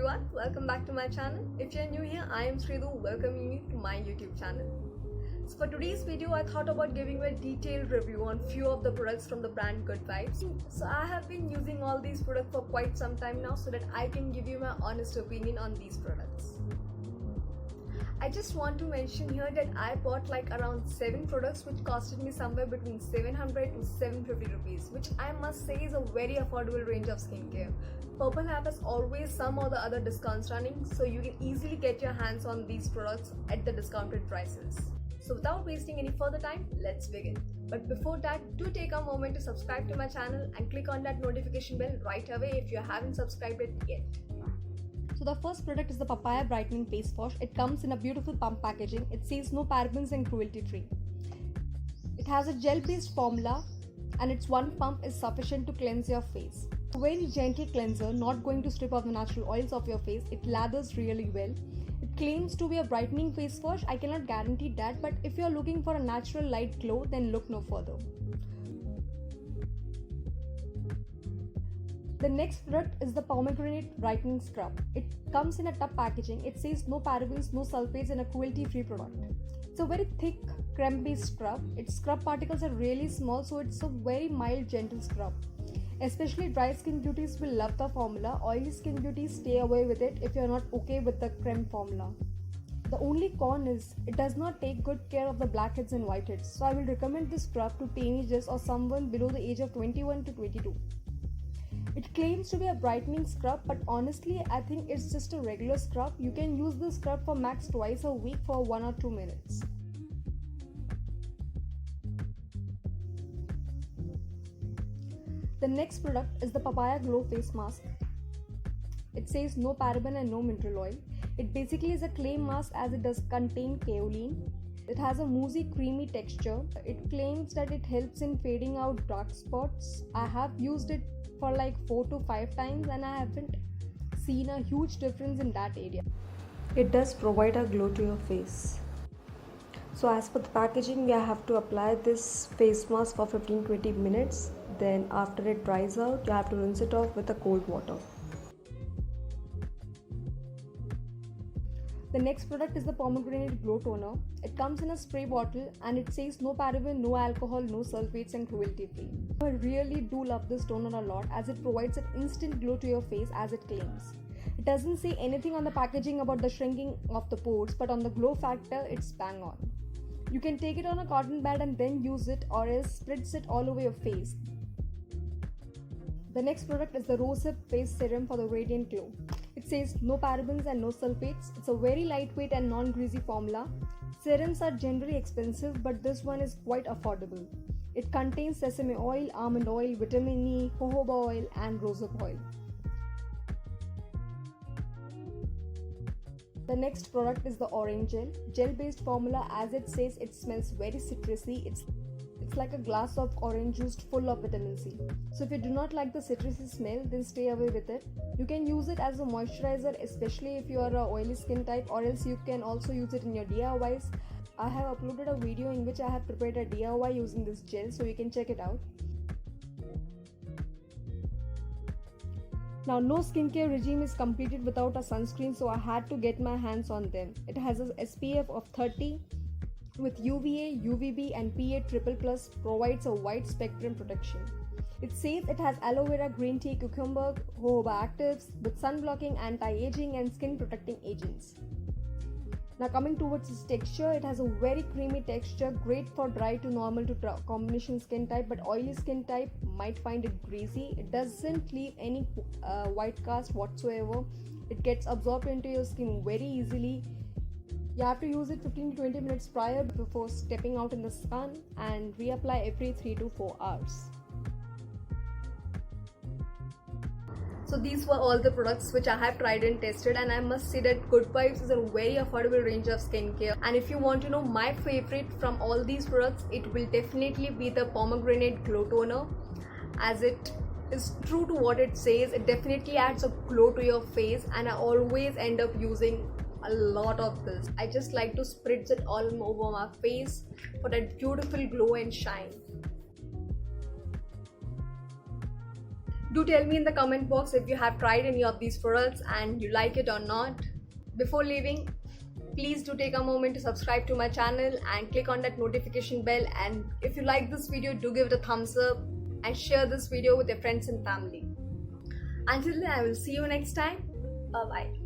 everyone, welcome back to my channel. If you're new here, I am Sridhu welcoming you to my YouTube channel. So for today's video, I thought about giving you a detailed review on few of the products from the brand Good Vibes. So I have been using all these products for quite some time now so that I can give you my honest opinion on these products. I just want to mention here that I bought like around 7 products which costed me somewhere between 700 to 750 rupees, which I must say is a very affordable range of skincare. Purple App has always some or the other discounts running, so you can easily get your hands on these products at the discounted prices. So without wasting any further time, let's begin. But before that, do take a moment to subscribe to my channel and click on that notification bell right away if you haven't subscribed it yet. So the first product is the Papaya Brightening Face Wash. It comes in a beautiful pump packaging. It says no parabens and cruelty free. It has a gel based formula and its one pump is sufficient to cleanse your face. A very gentle cleanser, not going to strip off the natural oils of your face. It lathers really well. It claims to be a brightening face wash. I cannot guarantee that, but if you are looking for a natural light glow, then look no further. The next product is the Pomegranate Brightening Scrub. It comes in a tub packaging. It says no parabens, no sulfates and a cruelty-free product. It's a very thick creme-based scrub. Its scrub particles are really small, so it's a very mild, gentle scrub. Especially dry skin beauties will love the formula. Oily skin beauties stay away with it if you're not okay with the creme formula. The only con is it does not take good care of the blackheads and whiteheads. So I will recommend this scrub to teenagers or someone below the age of 21 to 22. It claims to be a brightening scrub, but honestly I think it's just a regular scrub. You can use this scrub for max twice a week for 1 or 2 minutes. The next product is the Papaya Glow Face Mask. It says no paraben and no mineral oil. It basically is a clay mask as it does contain kaolin. It has a moussey creamy texture. It claims that it helps in fading out dark spots. I have used it for like 4 to 5 times and I haven't seen a huge difference in that area. It does provide a glow to your face. So as per the packaging, you have to apply this face mask for 15-20 minutes. Then after it dries out, you have to rinse it off with a cold water. The next product is the Pomegranate Glow Toner. It comes in a spray bottle and it says no paraben, no alcohol, no sulfates and cruelty free. I really do love this toner a lot as it provides an instant glow to your face as it claims. It doesn't say anything on the packaging about the shrinking of the pores, but on the glow factor it's bang on. You can take it on a cotton pad and then use it, or else spritz it all over your face. The next product is the Rosehip Face Serum for the Radiant Glow. It says no parabens and no sulfates. It's a very lightweight and non-greasy formula. Serums are generally expensive, but this one is quite affordable. It contains sesame oil, almond oil, vitamin E, jojoba oil and rosehip oil. The next product is the Orange Gel. Gel-based formula, as it says, it smells very citrusy. It's like a glass of orange juice full of vitamin C. So if you do not like the citrusy smell, then stay away with it. You can use it as a moisturizer, especially if you are a oily skin type, or else you can also use it in your DIYs. I have uploaded a video in which I have prepared a DIY using this gel, so you can check it out. Now, no skincare regime is completed without a sunscreen, so I had to get my hands on them. It has a SPF of 30 with UVA, UVB and PA+++, provides a wide spectrum protection. It says it has aloe vera, green tea, cucumber, jojoba actives with sun blocking, anti-aging and skin protecting agents. Now coming towards its texture, it has a very creamy texture, great for dry to normal to combination skin type, but oily skin type might find it greasy. It doesn't leave any white cast whatsoever. It gets absorbed into your skin very easily. You have to use it 15 to 20 minutes prior before stepping out in the sun and reapply every 3 to 4 hours. So these were all the products which I have tried and tested, and I must say that Good Vibes is a very affordable range of skincare. And if you want to know my favorite from all these products, it will definitely be the Pomegranate Glow Toner, as it is true to what it says. It definitely adds a glow to your face and I always end up using a lot of this. I just like to spritz it all over my face for that beautiful glow and shine. Do tell me in the comment box if you have tried any of these products and you like it or not. Before leaving, please do take a moment to subscribe to my channel and click on that notification bell, and if you like this video, do give it a thumbs up and share this video with your friends and family. Until then, I will see you next time. Bye bye.